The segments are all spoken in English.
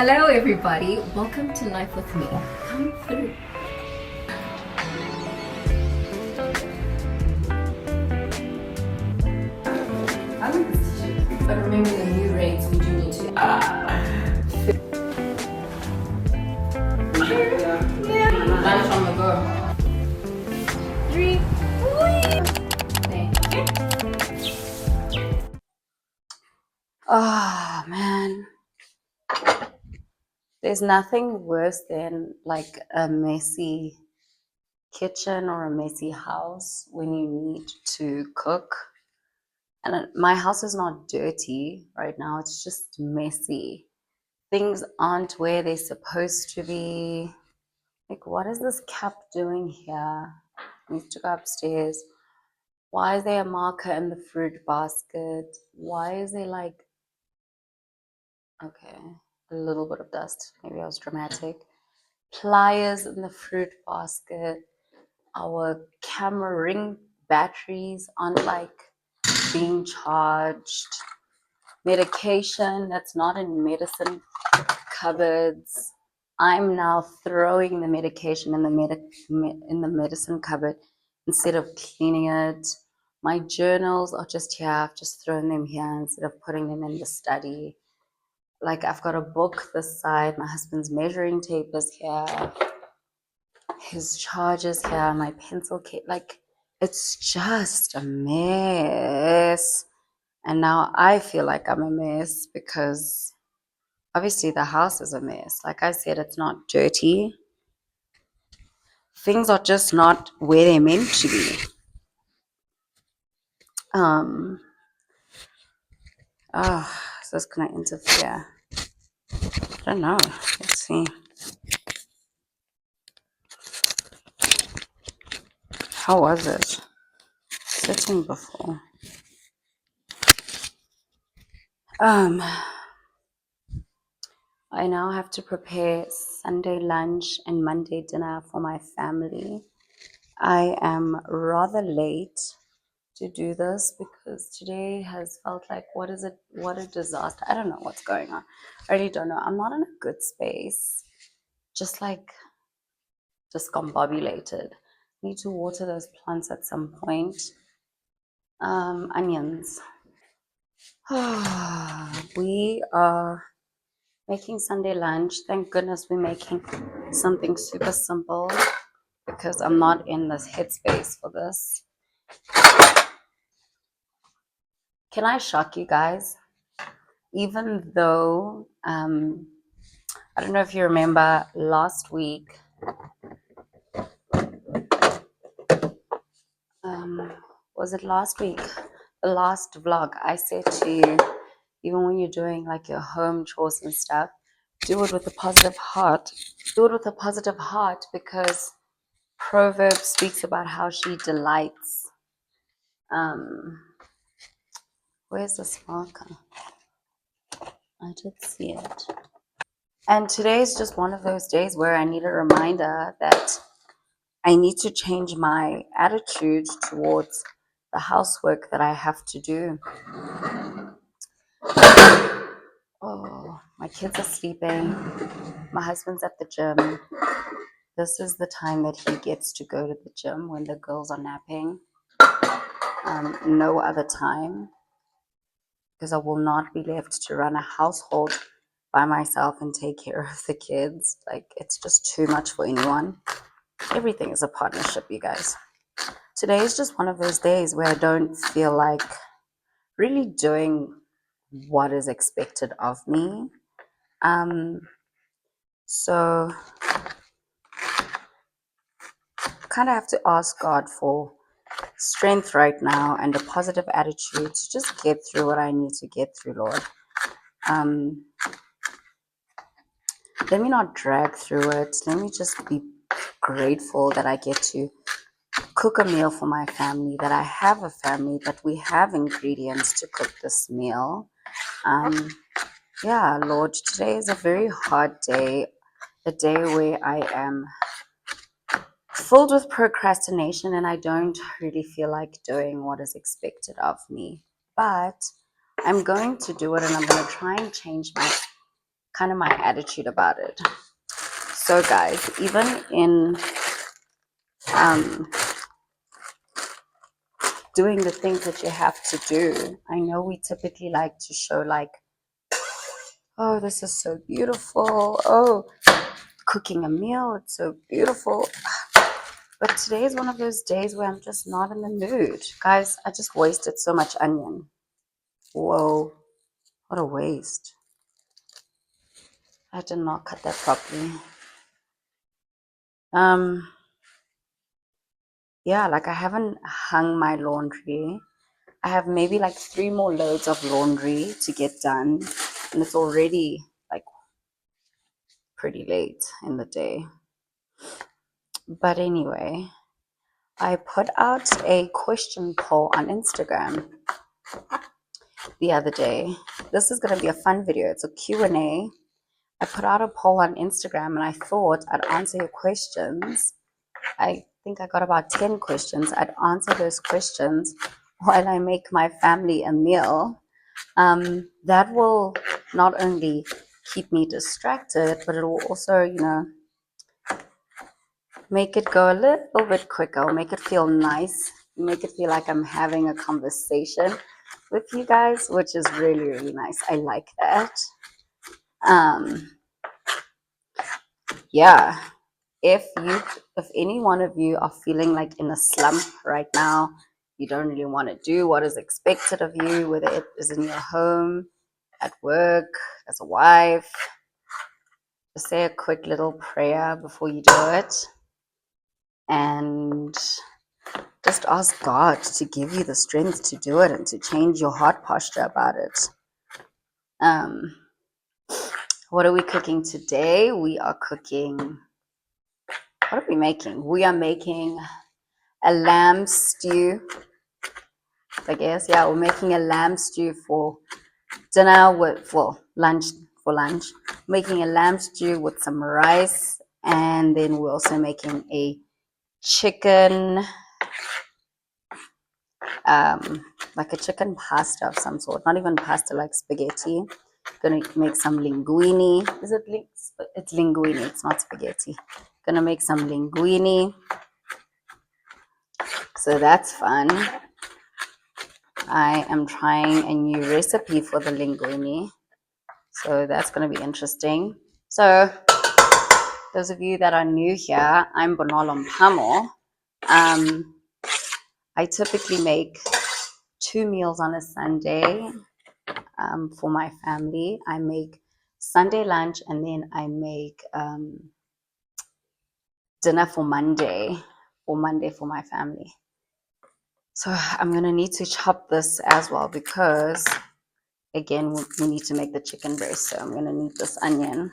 Hello, everybody. Welcome to Life with Me. Come through. I like this t-shirt, but remember the new rates. We do need to. Lunch on the go. 3. Oh man, there's nothing worse than like a messy kitchen or a messy house when you need to cook. And my house is not dirty right now, it's just messy. Things aren't where they're supposed to be. Like, what is this cap doing here? I need to go upstairs. Why is there a marker in the fruit basket? Why is there like, okay, a little bit of dust. Maybe I was dramatic. Pliers in the fruit basket. Our camera ring batteries aren't like being charged. Medication that's not in medicine cupboards. I'm now throwing the medication in the medicine cupboard instead of cleaning it. My journals are just here. I've just thrown them here instead of putting them in the study. Like, I've got a book this side. My husband's measuring tape is here. His charger's here. My pencil case. Like, it's just a mess. And now I feel like I'm a mess because obviously the house is a mess. Like I said, it's not dirty. Things are just not where they're meant to be. Is this gonna interfere? I don't know. Let's see. How was it sitting before? I now have to prepare Sunday lunch and Monday dinner for my family. I am rather late to do this because today has felt like, what a disaster. I don't know what's going on. I really don't know. I'm not in a good space. Just discombobulated. Need to water those plants at some point. Onions. We are making Sunday lunch. Thank goodness we're making something super simple because I'm not in this headspace for this. Can I shock you guys? Even though, I don't know if you remember last week, was it last week? The last vlog, I said to you, even when you're doing like your home chores and stuff, do it with a positive heart. Do it with a positive heart because Proverbs speaks about how she delights. Where's this marker? I did see it. And today is just one of those days where I need a reminder that I need to change my attitude towards the housework that I have to do. Oh, my kids are sleeping. My husband's at the gym. This is the time that he gets to go to the gym when the girls are napping. No other time, because I will not be left to run a household by myself and take care of the kids. Like, it's just too much for anyone. Everything is a partnership, you guys. Today is just one of those days where I don't feel like really doing what is expected of me. So kind of have to ask God for strength right now and a positive attitude to just get through what I need to get through, Lord. Let me not drag through it. Let me just be grateful that I get to cook a meal for my family, that I have a family, that we have ingredients to cook this meal. Yeah, Lord, today is a very hard day, a day where I am filled with procrastination and I don't really feel like doing what is expected of me. But I'm going to do it and I'm going to try and change my kind of my attitude about it. So guys, even in doing the things that you have to do, I know we typically like to show like, oh, this is so beautiful. Oh, cooking a meal, it's so beautiful. But today is one of those days where I'm just not in the mood. Guys, I just wasted so much onion. Whoa, what a waste. I did not cut that properly. Yeah, like I haven't hung my laundry. I have maybe like 3 more loads of laundry to get done. And it's already like pretty late in the day. But anyway, I put out a question poll on Instagram the other day. This is going to be a fun video. It's a Q&A. I put out a poll on Instagram and I thought I'd answer your questions. I think I got about 10 questions. I'd answer those questions while I make my family a meal. That will not only keep me distracted, but it will also, make it go a little bit quicker, make it feel nice, make it feel like I'm having a conversation with you guys, which is really, really nice. I like that. Yeah. If any one of you are feeling like in a slump right now, you don't really want to do what is expected of you, whether it is in your home, at work, as a wife, just say a quick little prayer before you do it. And just ask God to give you the strength to do it and to change your heart posture about it. What are we cooking today? We are cooking, what are we making? We are making a lamb stew, I guess. Yeah, we're making a lamb stew for dinner for lunch. Making a lamb stew with some rice, and then we're also making a chicken, like a chicken pasta of some sort. Not even pasta, like spaghetti. Gonna make some linguine. It's linguine. It's not spaghetti. Gonna make some linguine. So that's fun. I am trying a new recipe for the linguine. So that's going to be interesting. So those of you that are new here, I'm Bonolo Mpamo. I typically make 2 meals on a Sunday for my family. I make Sunday lunch and then I make dinner for Monday for my family. So I'm going to need to chop this as well because, again, we need to make the chicken breast. So I'm going to need this onion.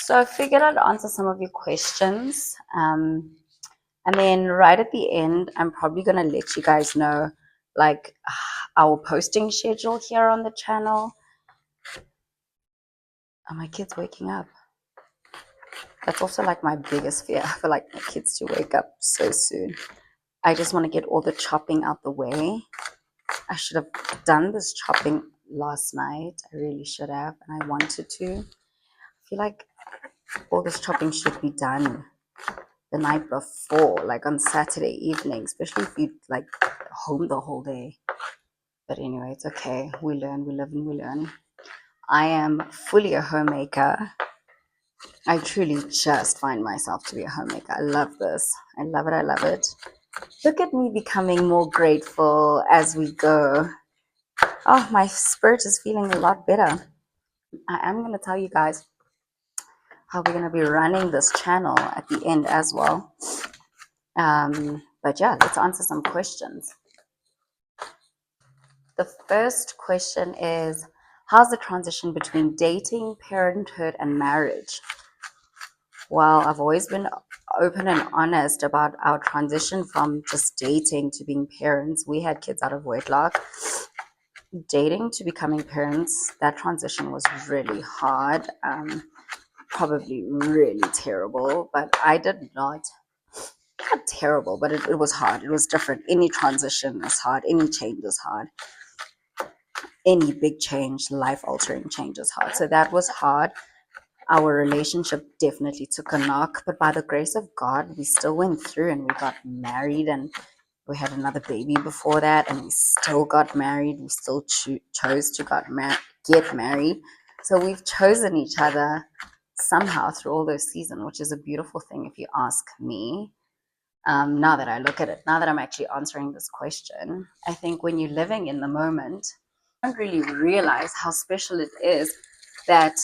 So I figured I'd answer some of your questions. And then right at the end, I'm probably going to let you guys know like our posting schedule here on the channel. Are my kids waking up? That's also like my biggest fear. I feel like my kids to wake up so soon. I just want to get all the chopping out the way. I should have done this chopping last night. I really should have, and I wanted to. I feel like all this chopping should be done the night before, like on Saturday evening, especially if you like home the whole day. But anyway, it's okay. We learn, we live, and we learn. I am fully a homemaker. I truly just find myself to be a homemaker. I love this. I love it. I love it. Look at me becoming more grateful as we go. Oh, my spirit is feeling a lot better. I am going to tell you guys how we're going to be running this channel at the end as well. But yeah, let's answer some questions. The first question is, how's the transition between dating, parenthood, and marriage? Well, I've always been open and honest about our transition from just dating to being parents. We had kids out of wedlock. Dating to becoming parents, that transition was really hard, probably really terrible, but I did not terrible, but it was hard. It was different. Any transition is hard. Any change is hard. any big change, life altering change is hard. So that was hard. Our relationship definitely took a knock, but by the grace of God, we still went through and we got married, and we had another baby before that, and we still got married. We still chose to get married. So we've chosen each other somehow through all those seasons, which is a beautiful thing if you ask me. Now that I look at it, now that I'm actually answering this question, I think when you're living in the moment, you don't really realize how special it is that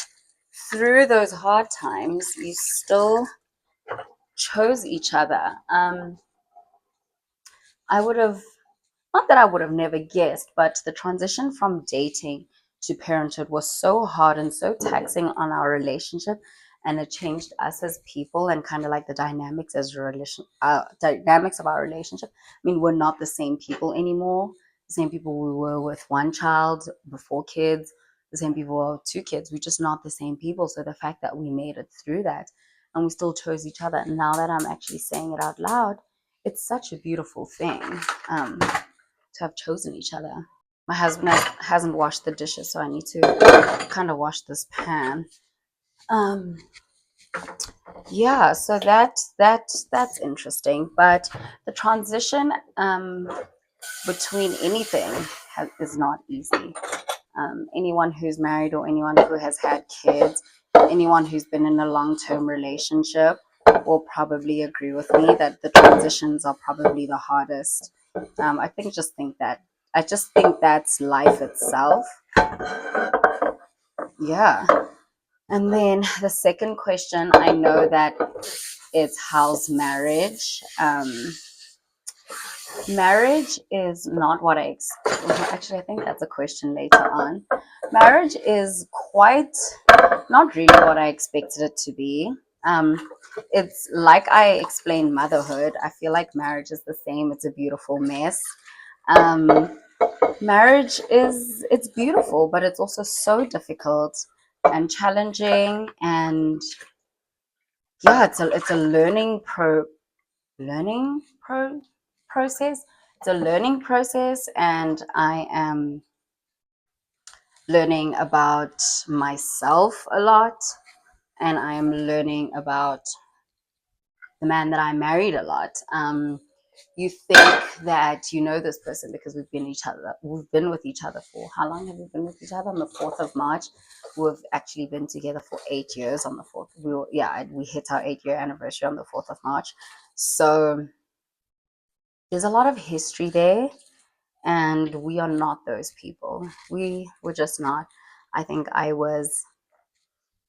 through those hard times, you still chose each other. I would have, not that I would have never guessed, but the transition from dating to parenthood was so hard and so taxing on our relationship, and it changed us as people and kind of like the dynamics of our relationship. I mean, we're not the same people anymore. The same people we were with one child before kids, the same people with two kids. We're just not the same people. So the fact that we made it through that and we still chose each other, and now that I'm actually saying it out loud, it's such a beautiful thing. To have chosen each other. My husband hasn't washed the dishes, so I need to kind of wash this pan. Um, yeah, so that's interesting. But the transition between anything is not easy. Anyone who's married or anyone who has had kids, anyone who's been in a long-term relationship will probably agree with me that the transitions are probably the hardest. I just think that's life itself. Yeah. And then the second question, I know that it's how's marriage? Marriage is not what I actually, I think that's a question later on. Marriage is quite not really what I expected it to be. It's like I explained motherhood. I feel like marriage is the same. It's a beautiful mess. Marriage it's beautiful, but it's also so difficult and challenging, and yeah, it's a learning process. It's a learning process, and I am learning about myself a lot, and I am learning about the man that I married a lot. You think that you know this person because we've been with each other for how long have we been with each other? On the 4th of March, we've actually been together for 8 years. On the 4th, we hit our 8-year anniversary on the 4th of March. So there's a lot of history there, and we are not those people. We were just not. I think I was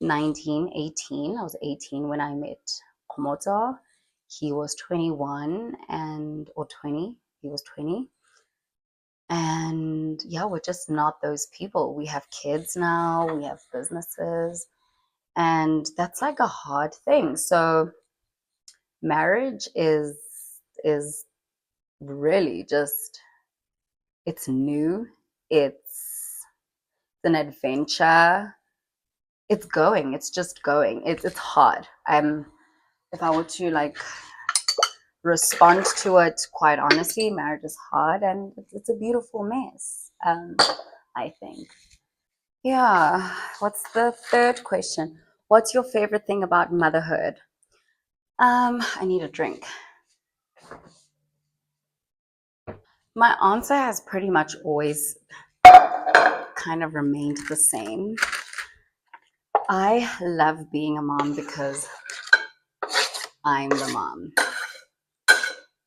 19, 18. I was 18 when I met Komoto. He was 21 or 20. He was 20. And yeah, we're just not those people. We have kids now, we have businesses, and that's like a hard thing. So marriage is really just it's new. It's an adventure. It's just going. It's hard. If I were to like respond to it quite honestly, marriage is hard and it's a beautiful mess. I think. Yeah. What's the third question? What's your favorite thing about motherhood? I need a drink. My answer has pretty much always kind of remained the same. I love being a mom because I'm the mom.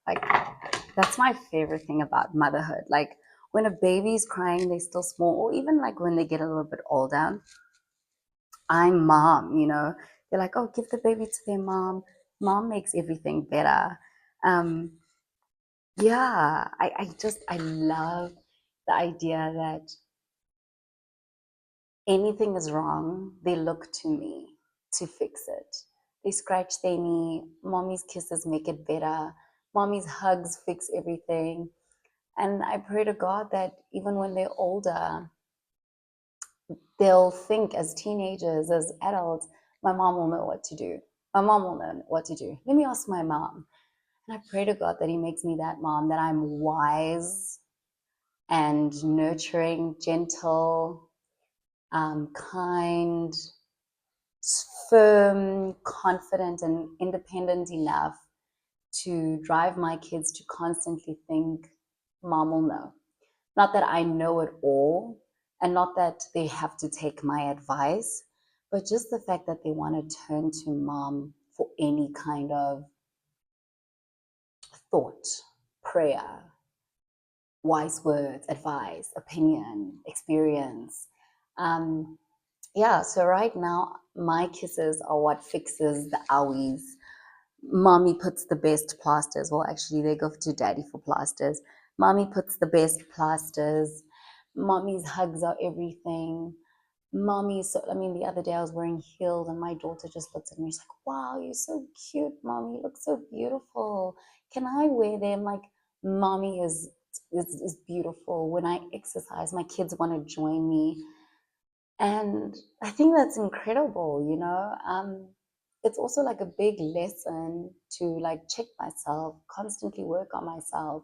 Like, that's my favorite thing about motherhood. Like, when a baby's crying, they're still small, or even like when they get a little bit older, I'm mom. They're like, oh, give the baby to their mom. Mom makes everything better. Um, yeah, I love the idea that anything is wrong, they look to me to fix it. They scratch their knee, mommy's kisses make it better, mommy's hugs fix everything. And I pray to God that even when they're older, they'll think as teenagers, as adults, my mom will know what to do. My mom will know what to do. Let me ask my mom. And I pray to God that He makes me that mom, that I'm wise, and nurturing, gentle, kind, firm, confident, and independent enough to drive my kids to constantly think, Mom will know. Not that I know it all, and not that they have to take my advice, but just the fact that they want to turn to Mom for any kind of thought, prayer, wise words, advice, opinion, experience. Um, yeah, so right now, my kisses are what fixes the owies. Mommy puts the best plasters. Well, actually, they go to daddy for plasters. Mommy puts the best plasters. Mommy's hugs are everything. Mommy, so I mean, the other day I was wearing heels and my daughter just looks at me. She's like, "Wow, you're so cute, Mommy. You look so beautiful. Can I wear them?" Like, Mommy is beautiful. When I exercise, my kids want to join me, and I think that's incredible. It's also like a big lesson to like check myself, constantly work on myself.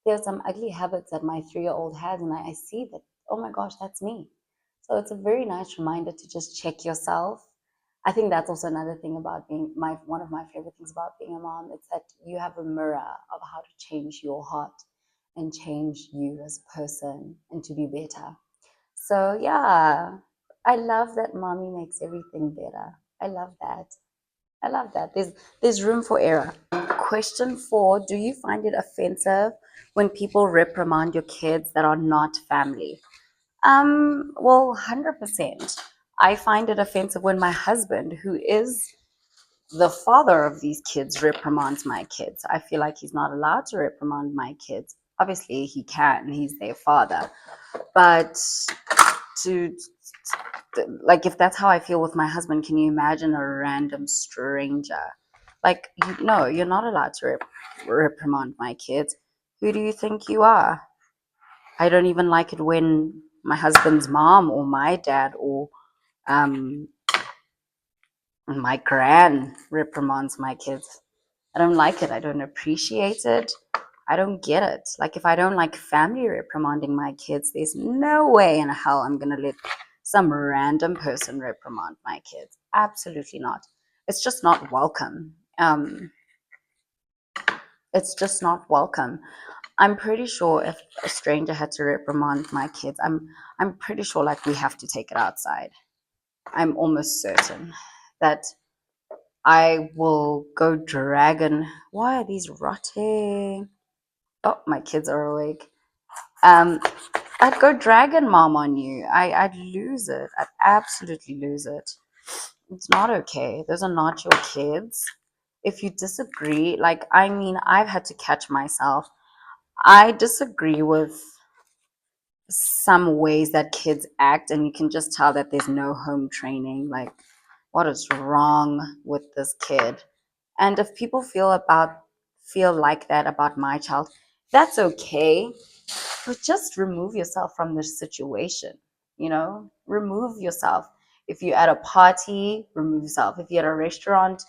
There are some ugly habits that my 3-year-old has, and I see that, oh my gosh, that's me. So it's a very nice reminder to just check yourself. I think that's also another thing about being one of my favorite things about being a mom. It's that you have a mirror of how to change your heart and change you as a person and to be better. So yeah, I love that mommy makes everything better. I love that. I love that. There's room for error. Question 4, do you find it offensive when people reprimand your kids that are not family? Well, 100%. I find it offensive when my husband, who is the father of these kids, reprimands my kids. I feel like he's not allowed to reprimand my kids. Obviously, he can. He's their father. But to like, if that's how I feel with my husband, can you imagine a random stranger? Like, no, you're not allowed to reprimand my kids. Who do you think you are? I don't even like it when my husband's mom or my dad or um, my gran reprimands my kids. I don't like it. I don't appreciate it. I don't get it. Like, if I don't like family reprimanding my kids, there's no way in hell I'm going to let some random person reprimand my kids. Absolutely not. It's just not welcome. It's just not welcome. I'm pretty sure if a stranger had to reprimand my kids, I'm pretty sure like we have to take it outside. I'm almost certain that I will go dragon. Why are these rotting? Oh, my kids are awake. Um, I'd go dragon mom on you. I'd lose it. I'd absolutely lose it. It's not okay. Those are not your kids. If you disagree, like, I mean, I've had to catch myself. I disagree with some ways that kids act, and you can just tell that there's no home training. Like, what is wrong with this kid? And if people feel like that about my child, that's okay. But just remove yourself from the situation. Remove yourself. If you're at a party, remove yourself. If you're at a restaurant,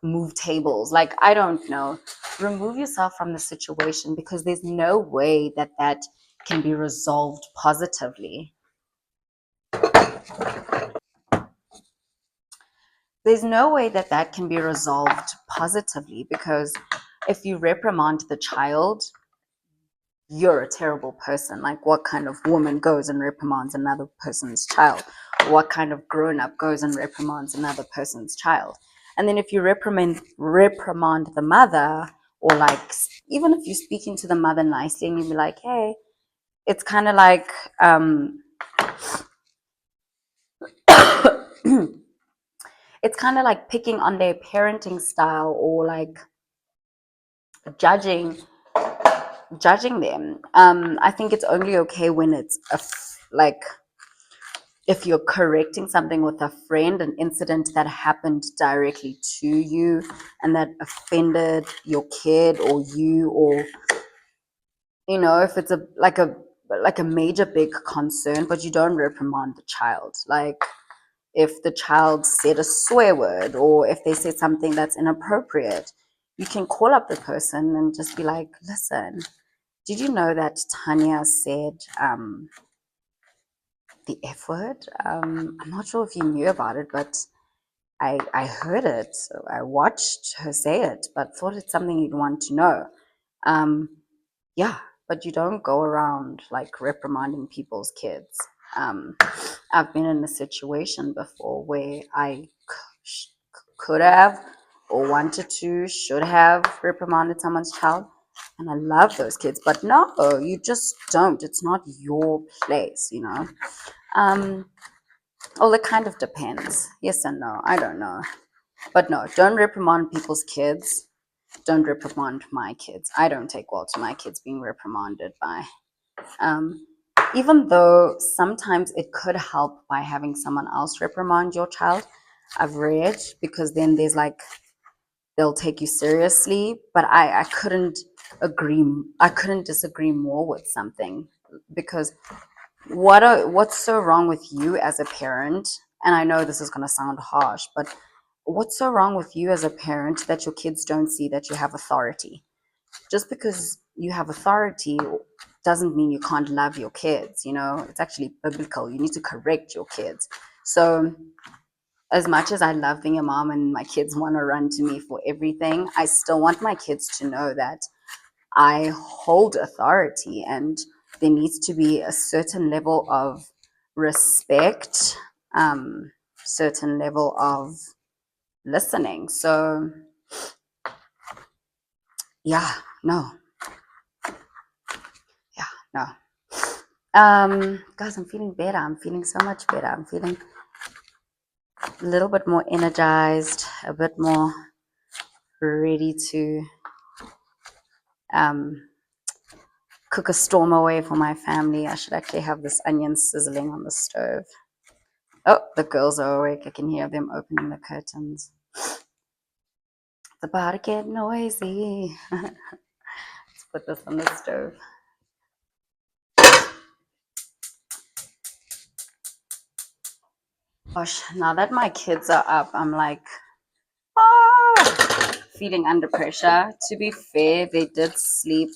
move tables. Like, I don't know. Remove yourself from the situation, because there's no way that that can be resolved positively. There's no way that that can be resolved positively, because if you reprimand the child, you're a terrible person. Like, what kind of woman goes and reprimands another person's child? What kind of grown up goes and reprimands another person's child? And then if you reprimand the mother, or like, even if you're speaking to the mother nicely and you be like, hey, it's kind of like it's kind of like picking on their parenting style, or like judging them. I think it's only okay when it's like, if you're correcting something with a friend, an incident that happened directly to you and that offended your kid or you, or if it's a major big concern, but you don't reprimand the child. Like, if the child said a swear word, or if they said something that's inappropriate, you can call up the person and just be like, listen, Did you know that Tanya said the F word? I'm not sure if you knew about it, but I heard it. I watched her say it, but thought it's something you'd want to know. Um, yeah, but you don't go around like reprimanding people's kids. Um, I've been in a situation before where I could have or wanted to, should have reprimanded someone's child. And I love those kids, but no, you just don't. It's not your place, you know. Um, well, it kind of depends. Yes and no. I don't know. But no, don't reprimand people's kids. Don't reprimand my kids. I don't take well to my kids being reprimanded by. Um, Even though sometimes it could help by having someone else reprimand your child, I've read, because then there's like they'll take you seriously. But I couldn't agree. I couldn't disagree more with something, because what's so wrong with you as a parent? And I know this is going to sound harsh, but what's so wrong with you as a parent that your kids don't see that you have authority? Just because you have authority doesn't mean you can't love your kids. You know, it's actually biblical. You need to correct your kids. So as much as I love being a mom and my kids want to run to me for everything, I still want my kids to know that I hold authority, and there needs to be a certain level of respect, certain level of listening. So yeah, no, yeah, no. Guys, I'm feeling better. I'm feeling so much better. I'm feeling a little bit more energized, a bit more ready to um, cook a storm away for my family. I should actually have this onion sizzling on the stove. Oh, the girls are awake. I can hear them opening the curtains. It's about to get noisy. Let's put this on the stove. Gosh, now that my kids are up, I'm like, feeling under pressure. To be fair, they did sleep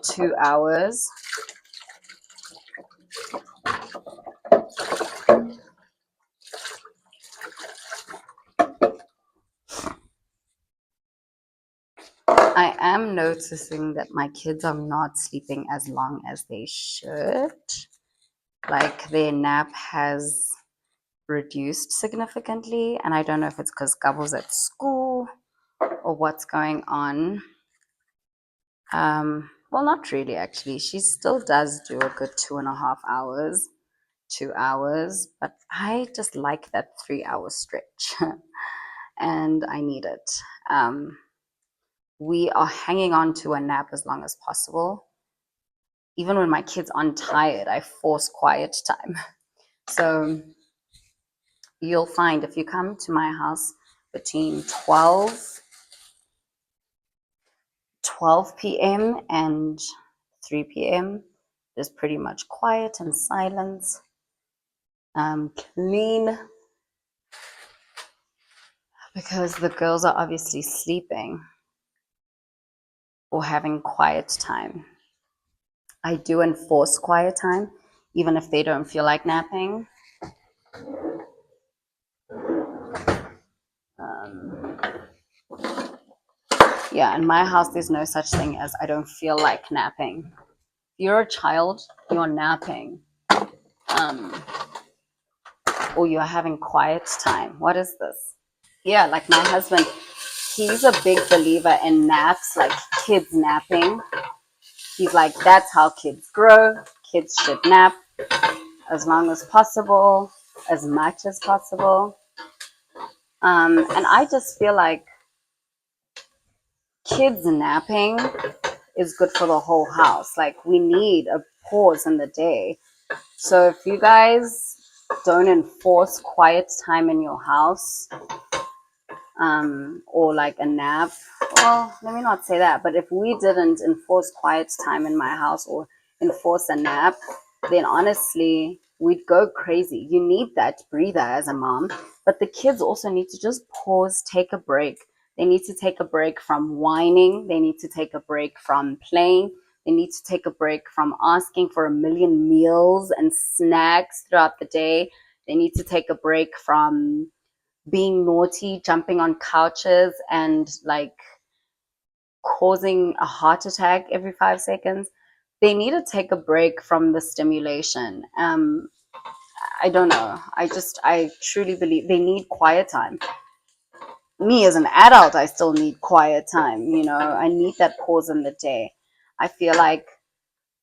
2 hours. I am noticing that my kids are not sleeping as long as they should. Like their nap has reduced significantly, and I don't know if it's because Gabbo's at school or what's going on. Well, not really actually. She still does do a good 2.5 hours, 2 hours, but I just like that 3 hour stretch and I need it. We are hanging on to a nap as long as possible. Even when my kids aren't tired, I force quiet time. So you'll find if you come to my house between 12 p.m. and 3 p.m., there's pretty much quiet and silence. Clean, because the girls are obviously sleeping or having quiet time. I do enforce quiet time, even if they don't feel like napping. Yeah, in my house, there's no such thing as I don't feel like napping. If you're a child, you're napping. Or you're having quiet time. What is this? Yeah, like my husband, he's a big believer in naps, like kids napping. He's like, that's how kids grow. Kids should nap as long as possible, as much as possible. And I just feel like kids napping is good for the whole house. Like we need a pause in the day. So if you guys don't enforce quiet time in your house, or like a nap, well, let me not say that, but if we didn't enforce quiet time in my house or enforce a nap, then honestly we'd go crazy. You need that breather as a mom, but the kids also need to just pause, take a break. They need to take a break from whining. They need to take a break from playing. They need to take a break from asking for a million meals and snacks throughout the day. They need to take a break from being naughty, jumping on couches and like causing a heart attack every 5 seconds. They need to take a break from the stimulation. I don't know. I truly believe they need quiet time. Me as an adult, I still need quiet time. I need that pause in the day. I feel like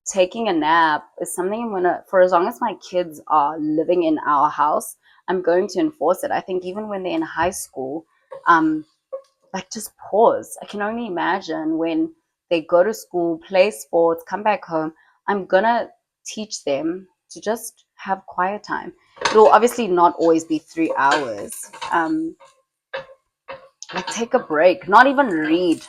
taking a nap is something I'm gonna, for as long as my kids are living in our house, I'm going to enforce it. I think even when they're in high school, like just pause. I can only imagine when they go to school, play sports, come back home, I'm gonna teach them to just have quiet time. It'll obviously not always be 3 hours. Like take a break, not even read,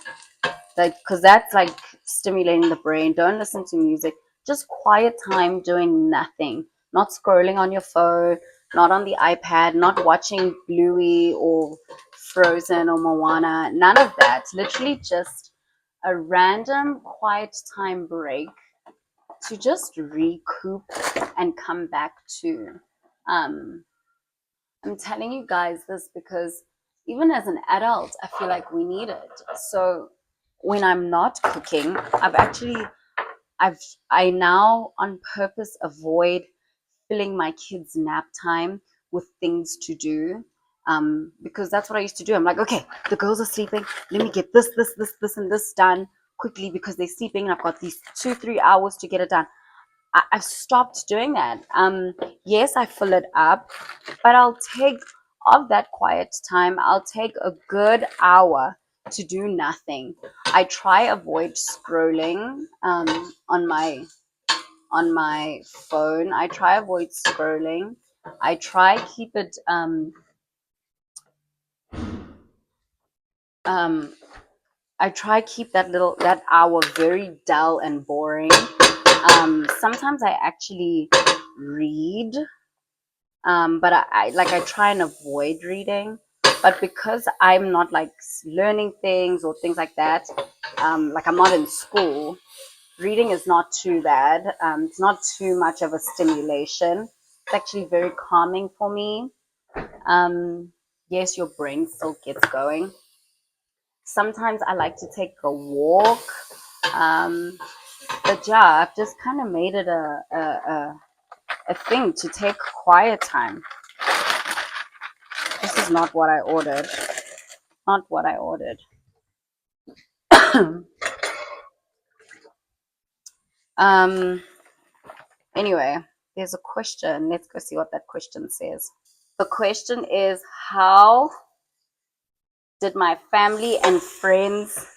like because that's like stimulating the brain. Don't listen to music. Just quiet time doing nothing, not scrolling on your phone, not on the iPad, not watching Bluey or Frozen or Moana, none of that. Literally just a random quiet time break to just recoup and come back to. I'm telling you guys this because even as an adult, I feel like we need it. So when I'm not cooking, I've I now on purpose avoid filling my kids' nap time with things to do. Because that's what I used to do. I'm like, okay, the girls are sleeping. Let me get this, and this done quickly because they're sleeping, and I've got these 2-3 hours to get it done. I've stopped doing that. Yes, I fill it up, but I'll take of that quiet time. I'll take a good hour to do nothing. I try avoid scrolling on my phone. I try avoid scrolling. I try keep it um I try keep that hour very dull and boring. Sometimes I actually read, but I try and avoid reading. But because I'm not like learning things or things like that, like I'm not in school, reading is not too bad. It's not too much of a stimulation. It's actually very calming for me. Yes, your brain still gets going. Sometimes I like to take a walk. Um, but yeah, I've just kind of made it a thing to take quiet time. This is not what I ordered. Not what I ordered. um. Anyway, there's a question. Let's go see what that question says. The question is, how did my family and friends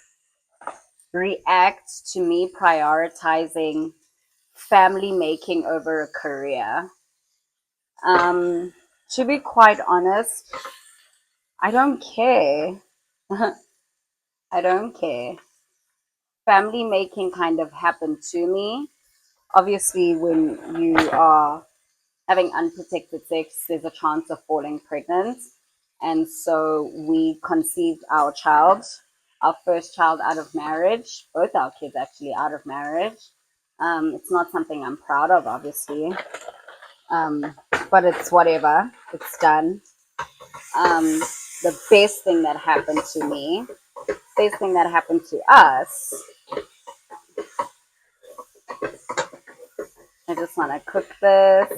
react to me prioritizing family making over a career? Um, to be quite honest, I don't care. I don't care. Family making kind of happened to me. Obviously, when you are having unprotected sex, there's a chance of falling pregnant. And so we conceived our first child out of marriage, both our kids actually out of marriage. It's not something I'm proud of, obviously, um, but it's whatever, it's done. Um, the best thing that happened to me, best thing that happened to us, I just want to cook this.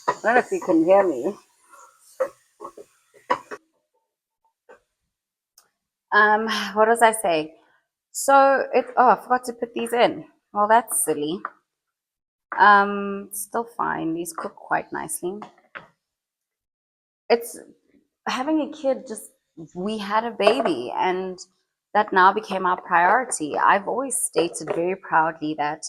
I don't know if you can hear me. What was I saying? So I forgot to put these in. Well, that's silly. Still fine. These cook quite nicely. It's having a kid, just we had a baby and that now became our priority. I've always stated very proudly that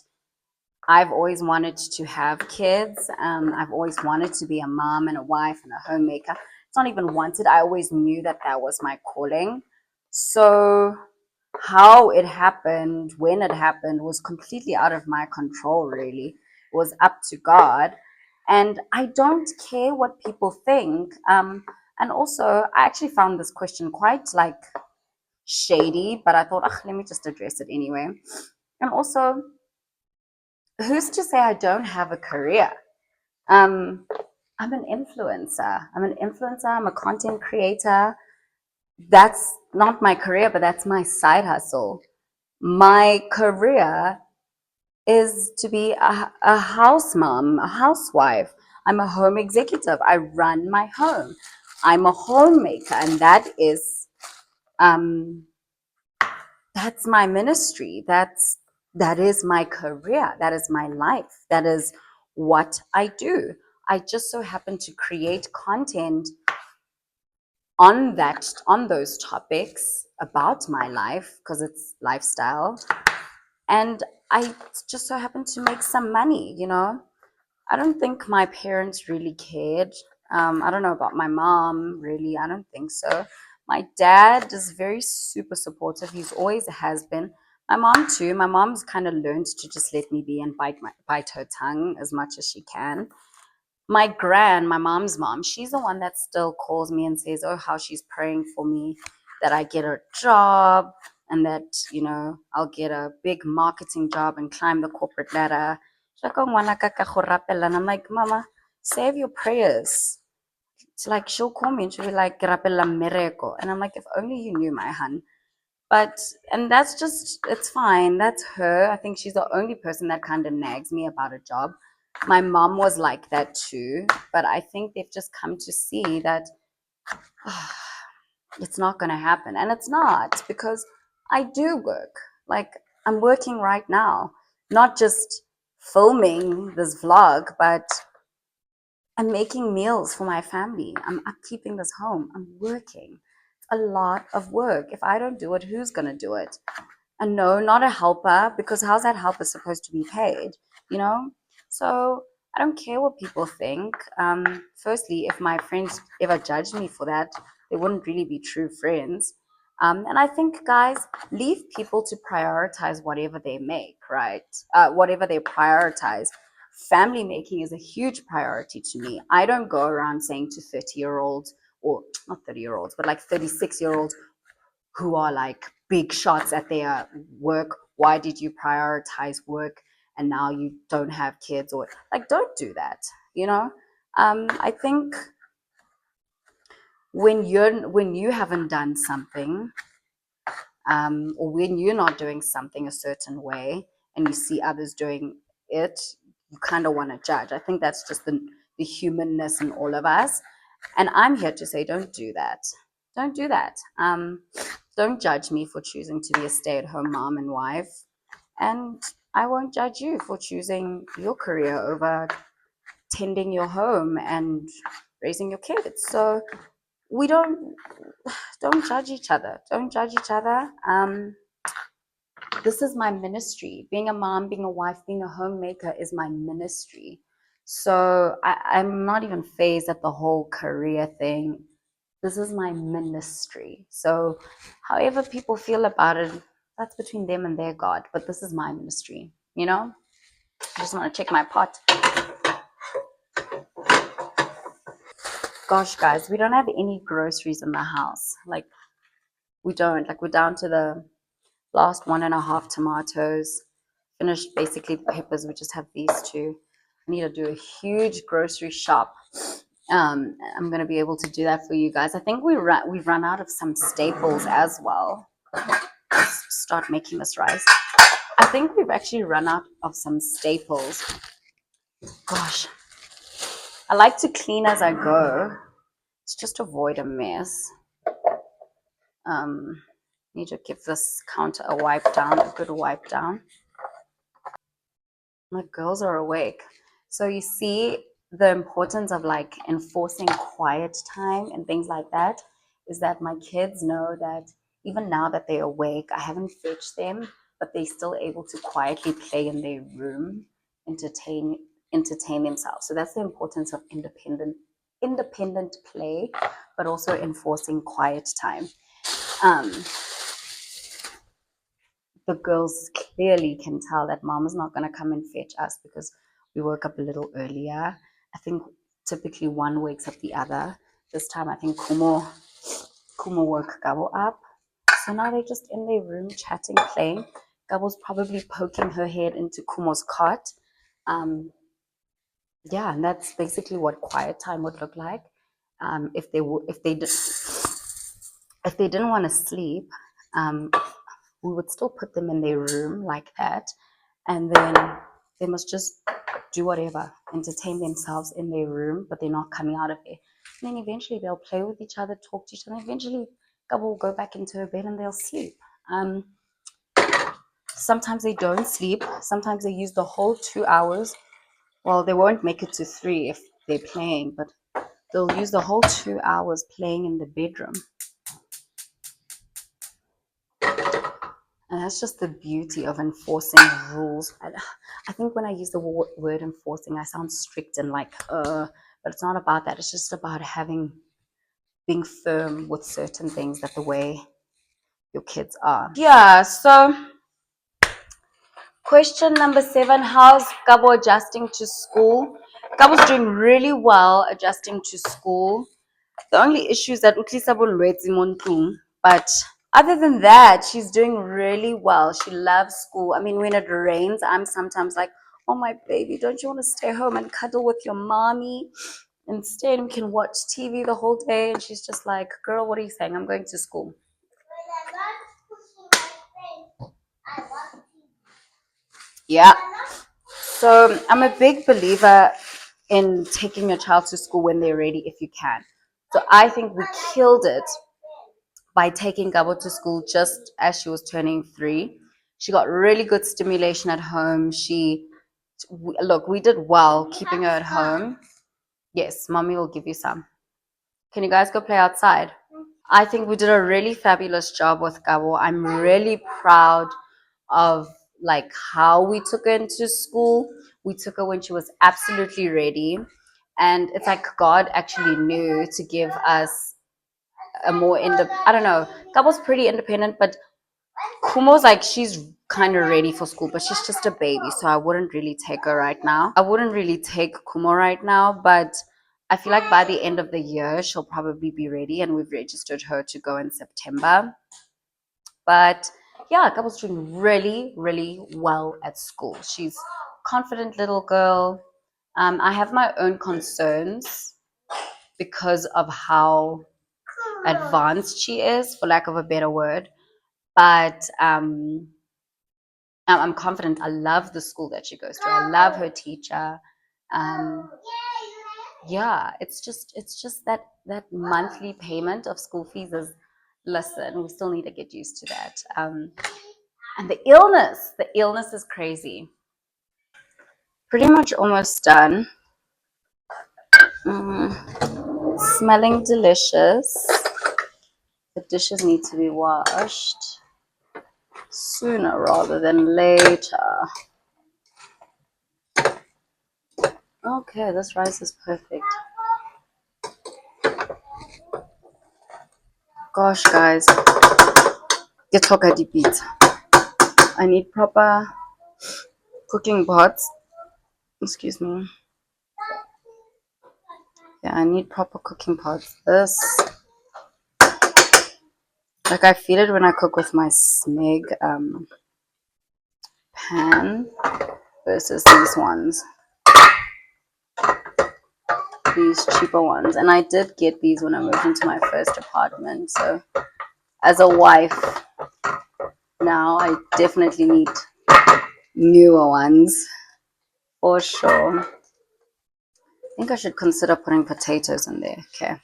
I've always wanted to have kids. I've always wanted to be a mom and a wife and a homemaker. It's not even wanted. I always knew that that was my calling. So how it happened, when it happened, was completely out of my control, really. It was up to God. And I don't care what people think. And also, I actually found this question quite like shady, but I thought, let me just address it anyway. And also, who's to say I don't have a career? Um, I'm an influencer. I'm a content creator. That's not my career, but that's my side hustle. My career is to be a house mom, a housewife. I'm a home executive. I run my home. I'm a homemaker, and um, that's my ministry. That is my career. That is my life. That is what I do. I just so happen to create content on those topics about my life because it's lifestyle, and I just so happen to make some money. I don't think my parents really cared. I don't know about my mom, really. I don't think so. My dad is very super supportive. He's always has been. My mom too. My mom's kind of learned to just let me be and bite her tongue as much as she can. My mom's mom, she's the one that still calls me and says, oh, how she's praying for me that I get a job and that, I'll get a big marketing job and climb the corporate ladder. She's like, "Oh, ngwana ka ka go rapela." And I'm like, Mama, save your prayers. It's like she'll call me and she'll be like, "Ke rapela mmereko." And I'm like, if only you knew, my hun. But, and that's just, it's fine. That's her. I think she's the only person that kind of nags me about a job. My mom was like that too. But I think they've just come to see that it's not going to happen. And it's not, because I do work. Like, I'm working right now, not just filming this vlog, but I'm making meals for my family. I'm upkeeping this home. I'm working. It's a lot of work. If I don't do it, who's going to do it? And no, not a helper, because how's that helper supposed to be paid? You know? So I don't care what people think. Firstly, if my friends ever judged me for that, they wouldn't really be true friends. And I think, guys, leave people to prioritize whatever they make, right? Whatever they prioritize. Family making is a huge priority to me. I don't go around saying to 30-year-olds, or not 30-year-olds, but like 36-year-olds, who are like big shots at their work, why did you prioritize work and now you don't have kids? Or like, don't do that. I think when you haven't done something, or when you're not doing something a certain way and you see others doing it, you kind of want to judge. I think that's just the humanness in all of us. And I'm here to say, don't do that. Don't do that. Don't judge me for choosing to be a stay-at-home mom and wife. And I won't judge you for choosing your career over tending your home and raising your kids. So we don't judge each other. Don't judge each other. This is my ministry. Being a mom, being a wife, being a homemaker is my ministry. So I'm not even phased at the whole career thing. This is my ministry. So however people feel about it, that's between them and their God. But this is my ministry, I just want to check my pot. Gosh, guys, we don't have any groceries in the house. Like, we don't. Like, we're down to the last 1.5 tomatoes. Finished basically the peppers. We just have these two. I need to do a huge grocery shop. I'm going to be able to do that for you guys. I think we've run out of some staples as well. Let's start making this rice. I think we've actually run out of some staples. Gosh, I like to clean as I go. Let's just avoid a mess. Need to give this counter a wipe down, a good wipe down. My girls are awake. So you see the importance of like enforcing quiet time and things like that is that my kids know that even now that they're awake, I haven't fetched them, but they're still able to quietly play in their room, entertain themselves. So that's the importance of independent play, but also enforcing quiet time. The girls clearly can tell that mom is not going to come and fetch us because we woke up a little earlier. I think typically one wakes up the other. This time I think Kumo woke Gabo up. So now they're just in their room chatting, playing. Gabo's probably poking her head into Kumo's cot. Yeah, and that's basically what quiet time would look like. If they didn't want to sleep, um, we would still put them in their room like that, and then they must just do whatever, entertain themselves in their room, but they're not coming out of there. And then eventually they'll play with each other, talk to each other. Eventually, Gabba will go back into her bed and they'll sleep. Sometimes they don't sleep. Sometimes they use the whole 2 hours. Well, they won't make it to 3 if they're playing, but they'll use the whole 2 hours playing in the bedroom. And that's just the beauty of enforcing rules. I think when I use the word enforcing, I sound strict and like, but it's not about that. It's just about being firm with certain things that the way your kids are. Yeah, so question number 7, how's Gabo adjusting to school? Gabo's doing really well adjusting to school. The only issue is that but other than that, she's doing really well. She loves school. I mean, when it rains, I'm sometimes like, oh my baby, don't you want to stay home and cuddle with your mommy? Instead, we can watch TV the whole day. And she's just like, girl, what are you saying? I'm going to school. Yeah. So I'm a big believer in taking your child to school when they're ready if you can. So I think we killed it by taking Gabo to school just as she was turning 3. She got really good stimulation at home. We did well keeping her at home. Yes, mommy will give you some. Can you guys go play outside? I think we did a really fabulous job with Gabo. I'm really proud of like how we took her into school. We took her when she was absolutely ready. And it's like God actually knew to give us a more I don't know. Gabo's pretty independent, but Kumo's like she's kind of ready for school, but she's just a baby, so I wouldn't really take her right now. I wouldn't really take Kumo right now, but I feel like by the end of the year she'll probably be ready, and we've registered her to go in September. But yeah, Gabo's doing really, really well at school. She's a confident little girl. I have my own concerns because of how advanced she is, for lack of a better word. But I'm confident. I love the school that she goes to. I love her teacher. Um, yeah, it's just that monthly payment of school fees is, listen, we still need to get used to that. And the illness is crazy. Pretty much almost done. Smelling delicious. The dishes need to be washed sooner rather than later. Okay, this rice is perfect. Gosh, guys, get talk at the beat. I need proper cooking pots. Excuse me. Yeah, I need proper cooking pots. This, like, I feel it when I cook with my Smeg pan versus these ones. These cheaper ones. And I did get these when I moved into my first apartment. So, as a wife, now I definitely need newer ones. For sure. I think I should consider putting potatoes in there. Okay.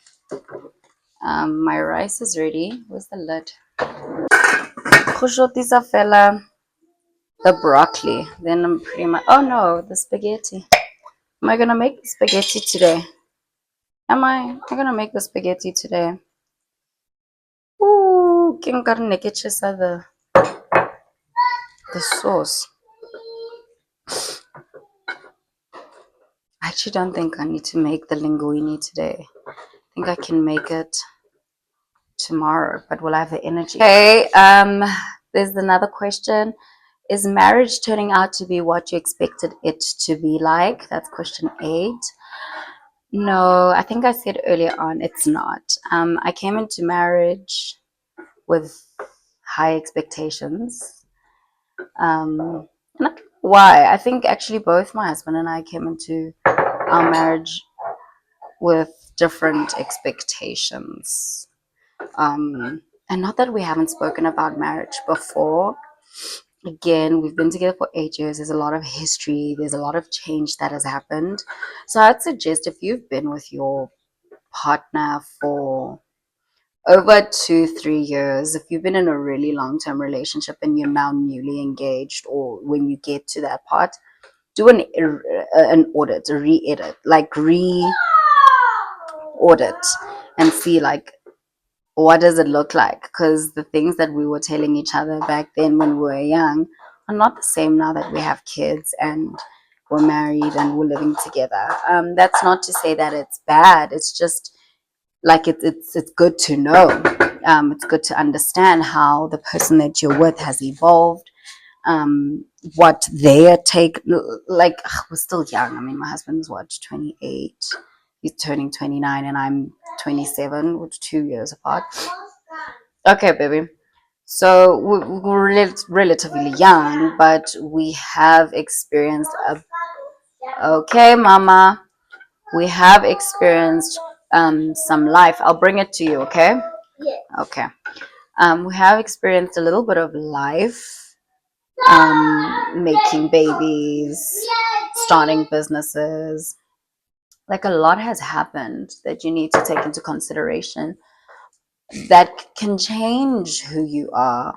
My rice is ready. Where's the lid? Kushotisa fella. The broccoli. Then I'm pretty much. Oh no, the spaghetti. Am I gonna make the spaghetti today? I'm gonna make the spaghetti today. Ooh, king the sauce. I actually don't think I need to make the linguine today. I think I can make it tomorrow, but will I have the energy? Okay, there's another question. Is marriage turning out to be what you expected it to be like? That's question 8. No, I think I said earlier on, it's not. I came into marriage with high expectations. And Why? I think actually both my husband and I came into our marriage with different expectations. And not that we haven't spoken about marriage before. Again, we've been together for 8 years. There's a lot of history, there's a lot of change that has happened. So I'd suggest if you've been with your partner for over 2, 3 years, if you've been in a really long term relationship and you're now newly engaged, or when you get to that part, do an audit, a re-edit, like re-audit, and see like what does it look like, because the things that we were telling each other back then when we were young are not the same now that we have kids and we're married and we're living together. That's not to say that it's bad. It's just like it's good to know. It's good to understand how the person that you're with has evolved, what their take, like we're still young. I mean, my husband's what, 28, he's turning 29 and I'm 27, which 2 years apart. Okay, baby. So we're relatively young, but we have experienced a, okay, mama, we have experienced some life. I'll bring it to you, okay? Okay. We have experienced a little bit of life, making babies, starting businesses. Like a lot has happened that you need to take into consideration that can change who you are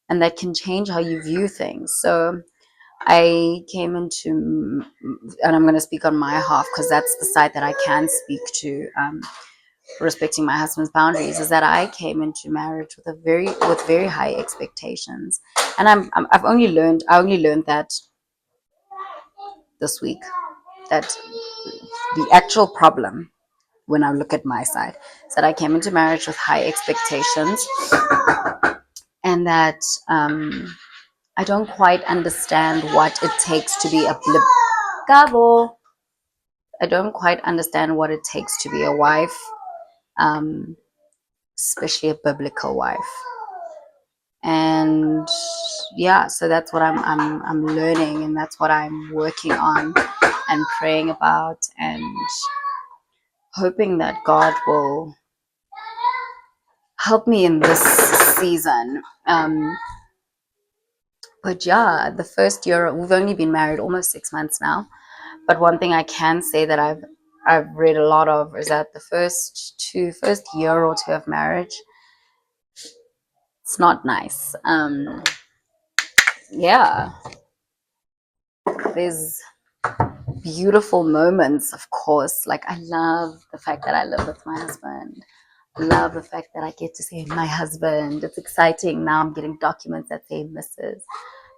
and that can change how you view things. So I came into, and I'm going to speak on my half because that's the side that I can speak to, respecting my husband's boundaries, is that I came into marriage with very high expectations, and I only learned that this week, that the actual problem, when I look at my side, is that I came into marriage with high expectations, and that I don't quite understand what it takes to be a Gabo. I don't quite understand what it takes to be a wife, um, especially a biblical wife. And yeah, so that's what I'm learning, and that's what I'm working on and praying about, and hoping that God will help me in this season. But yeah, the first year, we've only been married almost 6 months now. But one thing I can say that I've read a lot of is that the first year or two of marriage, it's not nice. Yeah, there's beautiful moments, of course. Like I love the fact that I live with my husband. I love the fact that I get to see my husband. It's exciting. Now I'm getting documents that say Mrs.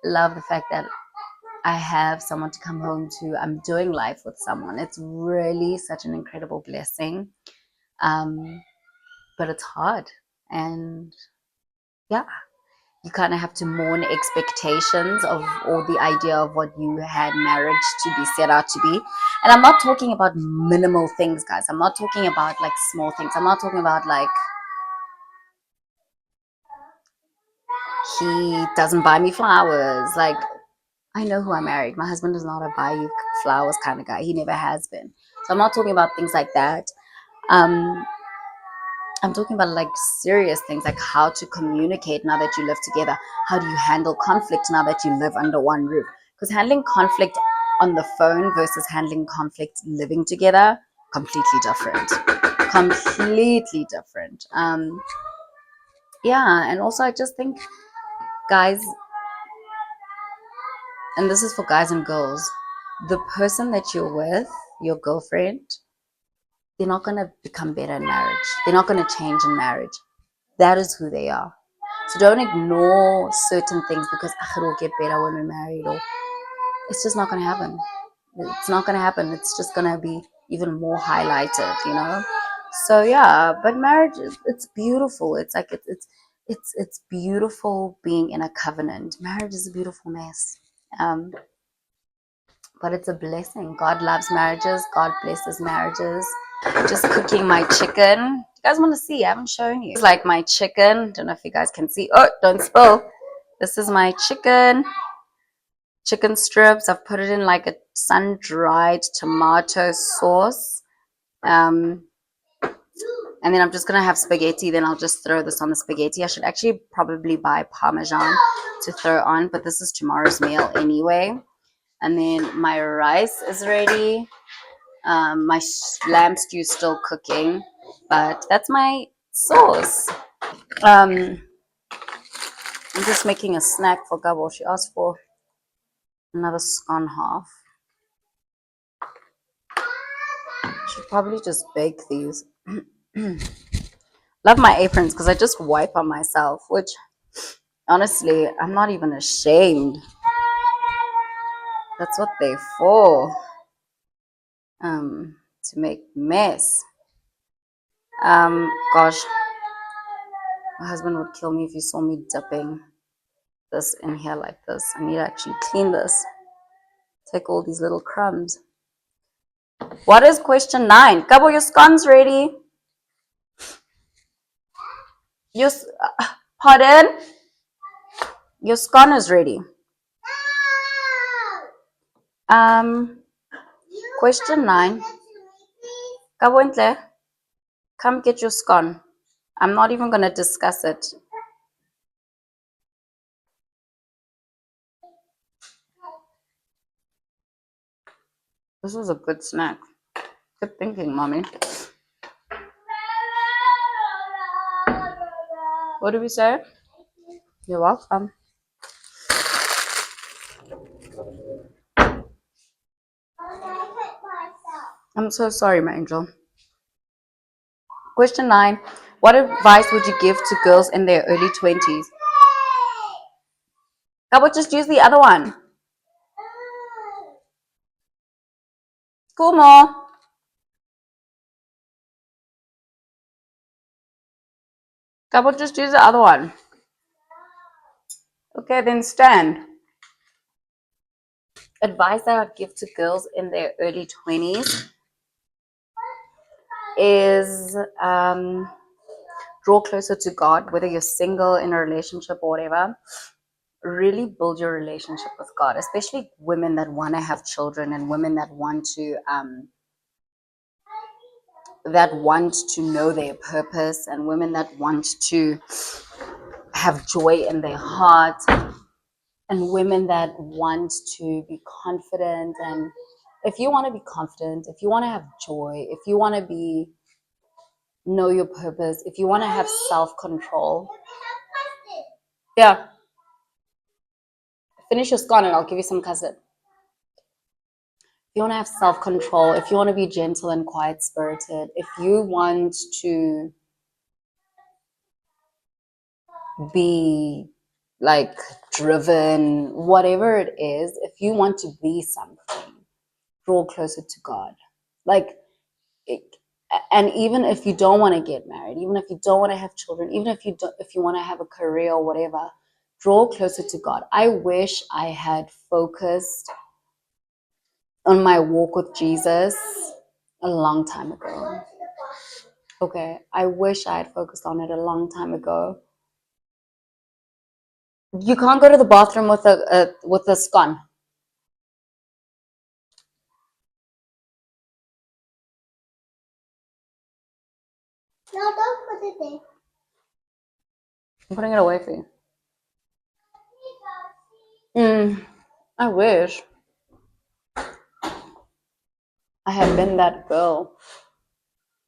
Love the fact that I have someone to come home to. I'm doing life with someone. It's really such an incredible blessing. But it's hard. And yeah, you kind of have to mourn expectations of, or the idea of what you had marriage to be set out to be. And I'm not talking about minimal things, guys. I'm not talking about like small things. I'm not talking about like he doesn't buy me flowers. Like, I know who I married. My husband is not a buy you flowers kind of guy. He never has been. So I'm not talking about things like that. Um, I'm talking about like serious things, like how to communicate now that you live together. How do you handle conflict now that you live under one roof? Because handling conflict on the phone versus handling conflict living together, completely different. Completely different. Yeah, and also I just think, guys, and this is for guys and girls, the person that you're with, your girlfriend, they're not going to become better in marriage. They're not going to change in marriage. That is who they are. So don't ignore certain things because it will get better when we're married, or it's just not going to happen. It's not going to happen. It's just going to be even more highlighted, you know? So yeah, but marriage, it's beautiful. It's like, it's beautiful being in a covenant. Marriage is a beautiful mess. But it's a blessing. God loves marriages. God blesses marriages. Just cooking my chicken. You guys want to see? I haven't shown you. It's like my chicken. Don't know if you guys can see. Oh, don't spill. This is my chicken. chicken strips. I've put it in like a sun-dried tomato sauce. And then I'm just gonna have spaghetti. Then I'll just throw this on the spaghetti. I should actually probably buy Parmesan to throw on, but this is tomorrow's meal anyway. And then my rice is ready. My lamb stew is still cooking, but that's my sauce. I'm just making a snack for Gabo. She asked for another scone half. Should probably just bake these. Love my aprons because I just wipe on myself, which honestly, I'm not even ashamed. That's what they're for. To make mess. Gosh, my husband would kill me if he saw me dipping this in here like this. I need to actually clean this. Take all these little crumbs. What is question 9? Gabo, your scone's ready. Your, pardon? Your scone is ready. Question 9. Gabo Ntle, come get your scone. I'm not even going to discuss it. This was a good snack. Good thinking, mommy. What do we say? You're welcome. I'm so sorry, my angel. Question 9. What advice would you give to girls in their early 20s? How about just use the other one? Cool, more. How about just use the other one? Okay, then stand. Advice that I'd give to girls in their early 20s is draw closer to God, whether you're single, in a relationship, or whatever. Really build your relationship with God, especially women that want to have children and women that want to know their purpose, and women that want to have joy in their heart, and women that want to be confident. And if you want to be confident, if you want to have joy, if you want to know your purpose, if you want to have self-control, yeah, finish your scone and I'll give you some custard. If you want to have self-control, if you want to be gentle and quiet-spirited, if you want to be like driven, whatever it is, if you want to be something, draw closer to God. Like, and even if you don't want to get married, even if you don't want to have children, even if you want to have a career or whatever, draw closer to God. I wish I had focused on my walk with Jesus a long time ago. Okay, I wish I had focused on it a long time ago. You can't go to the bathroom with a scone. No, don't put it there. I'm putting it away for you. I wish I had been that girl,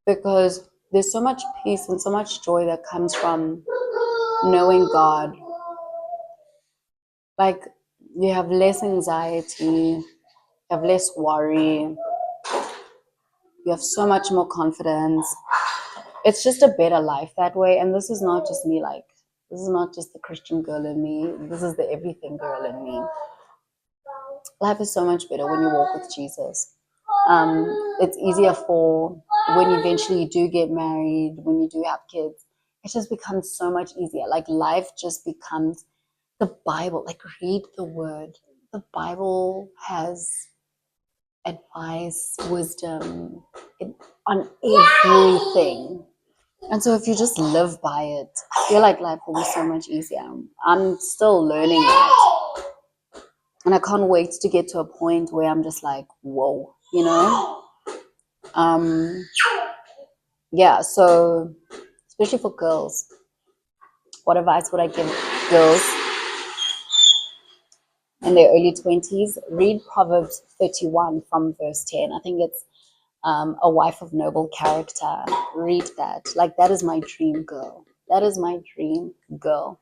because there's so much peace and so much joy that comes from knowing God. Like, you have less anxiety, you have less worry, you have so much more confidence. It's just a better life that way. And this is not just me, like, this is not just the Christian girl in me, this is the everything girl in me. Life is so much better when you walk with Jesus. It's easier for when eventually you do get married, when you do have kids. It just becomes so much easier. Like, life just becomes the Bible. Like, read the word. The Bible has advice, wisdom on everything. And so if you just live by it, I feel like life will be so much easier. I'm still learning that. And I can't wait to get to a point where I'm just like, whoa, you know? Yeah, so especially for girls, what advice would I give girls in their early 20s? Read Proverbs 31 from verse 10. I think it's a wife of noble character. Read that. Like, that is my dream girl. That is my dream girl.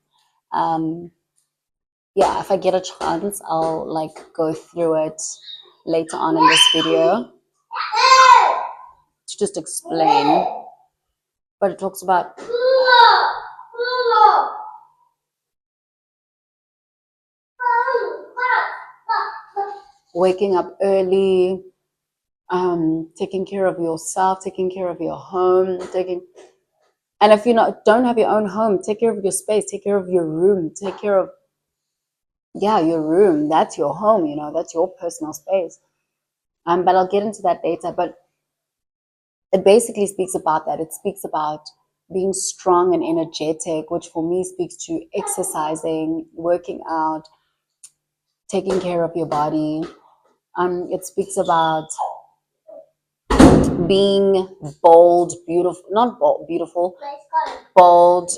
Yeah, if I get a chance, I'll like go through it later on in this video to just explain. But it talks about waking up early, taking care of yourself, taking care of your home, and if you don't have your own home, take care of your space, take care of your room, take care of your room. That's your home, that's your personal space. But I'll get into that later. But it basically speaks about that. It speaks about being strong and energetic, which for me speaks to exercising, working out, taking care of your body. It speaks about being bold, beautiful, not bold, beautiful, bold,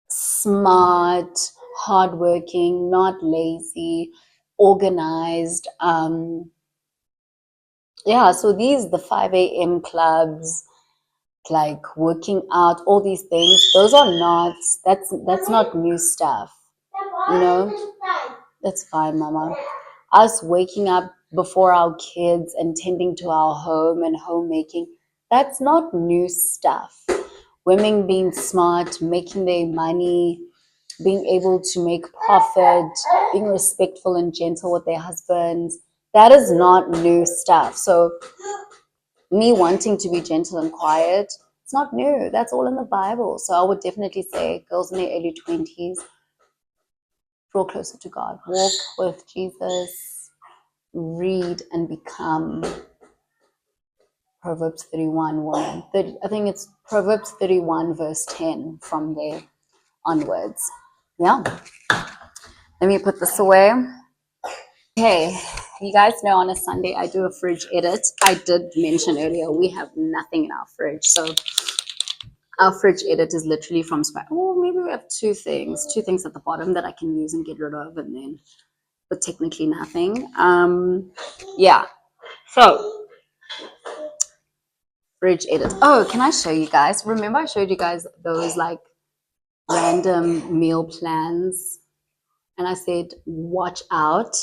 smart, hardworking, not lazy, organized. So the 5 a.m. clubs, like working out, all these things, those are not, that's not new stuff, you know? That's fine, Mama. Us waking up before our kids and tending to our home and homemaking, that's not new stuff. Women being smart, making their money, being able to make profit, being respectful and gentle with their husbands, that is not new stuff. So me wanting to be gentle and quiet, it's not new. That's all in the Bible. So I would definitely say girls in their early 20s, draw closer to God, walk with Jesus, read and become Proverbs 31 woman. I think it's Proverbs 31 verse 10 from there onwards. Yeah. Let me put this away. Okay, you guys know on a Sunday I do a fridge edit. I did mention earlier we have nothing in our fridge. So our fridge edit is literally from scratch. Oh, maybe we have two things at the bottom that I can use and get rid of, and then, but technically nothing. Yeah. So fridge edit. Oh, can I show you guys? Remember I showed you guys those like random meal plans, and I said watch out.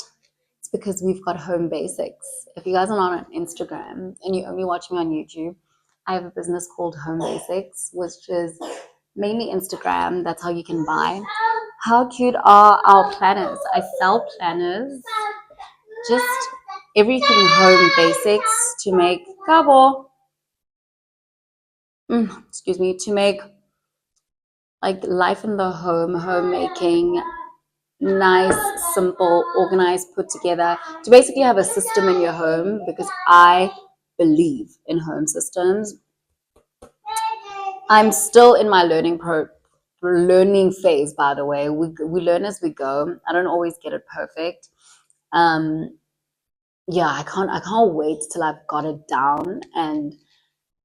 It's because we've got Home Basics. If you guys are not on Instagram and you only watch me on YouTube, I have a business called Home Basics, which is mainly Instagram. That's how you can buy. How cute are our planners? I sell planners, just everything home basics to make to make like life in the home, homemaking, nice, simple, organized, put together, to basically have a system in your home, because I believe in home systems. I'm still in my learning phase, by the way. We learn as we go. I don't always get it perfect. I can't wait till I've got it down and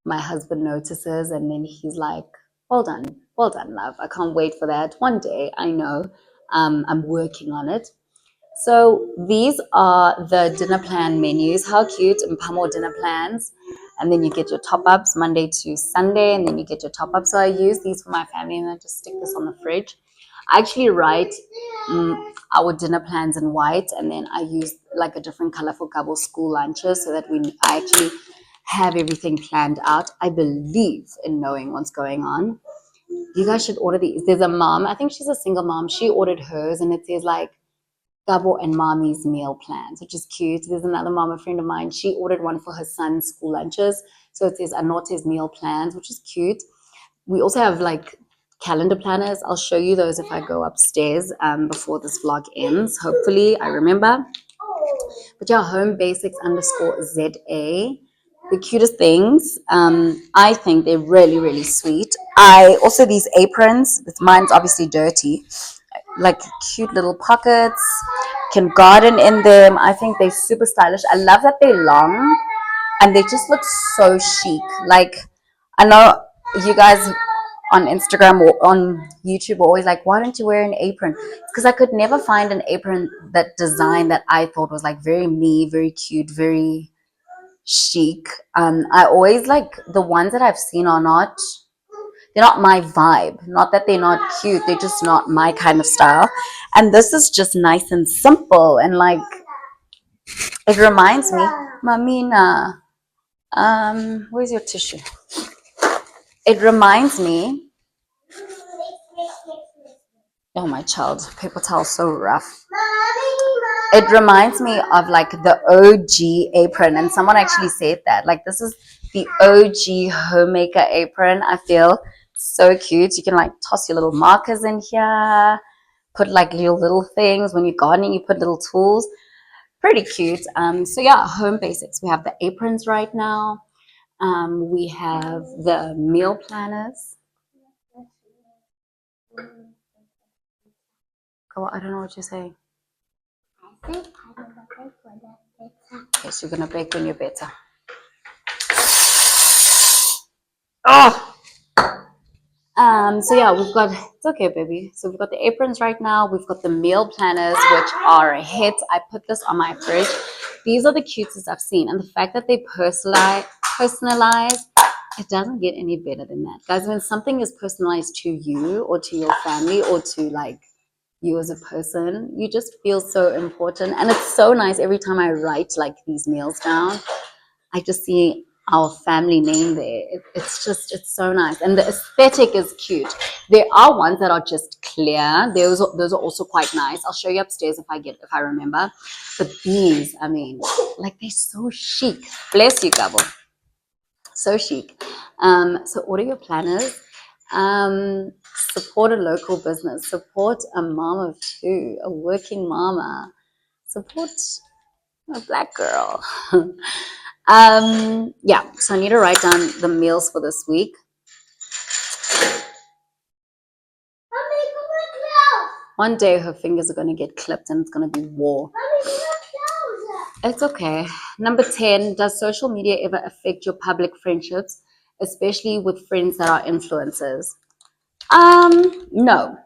my husband notices, and then he's like, well done, love. I can't wait for that. One day, I know. I'm working on it. So these are the dinner plan menus. How cute, and Pamo dinner plans. And then you get your top-ups Monday to Sunday, and then you get your top-ups. So I use these for my family, and I just stick this on the fridge. I actually write our dinner plans in white, and then I use like a different color for Gabble school lunches, so that I actually have everything planned out. I believe in knowing what's going on. You guys should order these. There's a mom, I think she's a single mom. She ordered hers, and it says like Gabo and Mommy's meal plans, which is cute. There's another mom, a friend of mine. She ordered one for her son's school lunches. So it says Anote's meal plans, which is cute. We also have like calendar planners. I'll show you those if I go upstairs before this vlog ends. Hopefully I remember. But yeah, home basics _ZA. The cutest things. I think they're really, really sweet. I also, these aprons, mine's obviously dirty. like cute little pockets. Can garden in them. I think they're super stylish. I love that they're long and they just look so chic. Like, I know you guys on Instagram or on YouTube are always like, why don't you wear an apron? Because I could never find an apron that design that I thought was like very me, very cute, very chic. I always like the ones that I've seen are not, they're not my vibe. Not that they're not cute, they're just not my kind of style. And this is just nice and simple and like it reminds me, Mamina, where's your tissue? It reminds me, oh my child, paper towel so rough. It reminds me of like the OG apron, and someone actually said that like this is the OG homemaker apron. I feel so cute. You can like toss your little markers in here, put like little things when you're gardening. You put little tools. Pretty cute. So yeah, home basics. We have the aprons right now. We have the meal planners. Oh, I don't know what you're saying. Yes, you're gonna bake when you're better. Oh. So yeah, we've got, it's okay, baby. So we've got the aprons right now. We've got the meal planners, which are a hit. I put this on my fridge. These are the cutest I've seen, and the fact that they personalize, it doesn't get any better than that, guys. When something is personalized to you or to your family or to like you as a person, you just feel so important, and it's so nice every time I write like these meals down. I just see our family name there. It's so nice. And the aesthetic is cute. There are ones that are just clear. Those are also quite nice. I'll show you upstairs if I remember. But these, I mean, like they're so chic. Bless you, Gabo. So chic. So order your planners. Support a local business. Support a mom of two, a working mama. Support a black girl. Yeah, so I need to write down the meals for this week. One day her fingers are going to get clipped and it's going to be war. It's okay. Number 10, does social media ever affect your public friendships, especially with friends that are influencers? No.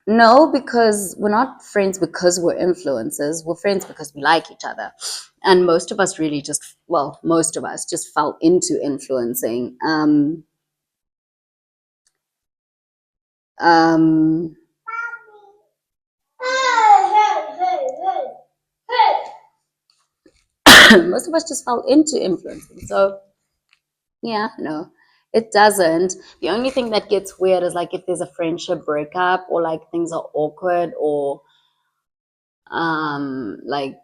No, because we're not friends because we're influencers. We're friends because we like each other. And most of us really just, well, most of us just fell into influencing. Um, most of us just fell into influencing. So, yeah, no, it doesn't. The only thing that gets weird is like if there's a friendship breakup or like things are awkward or like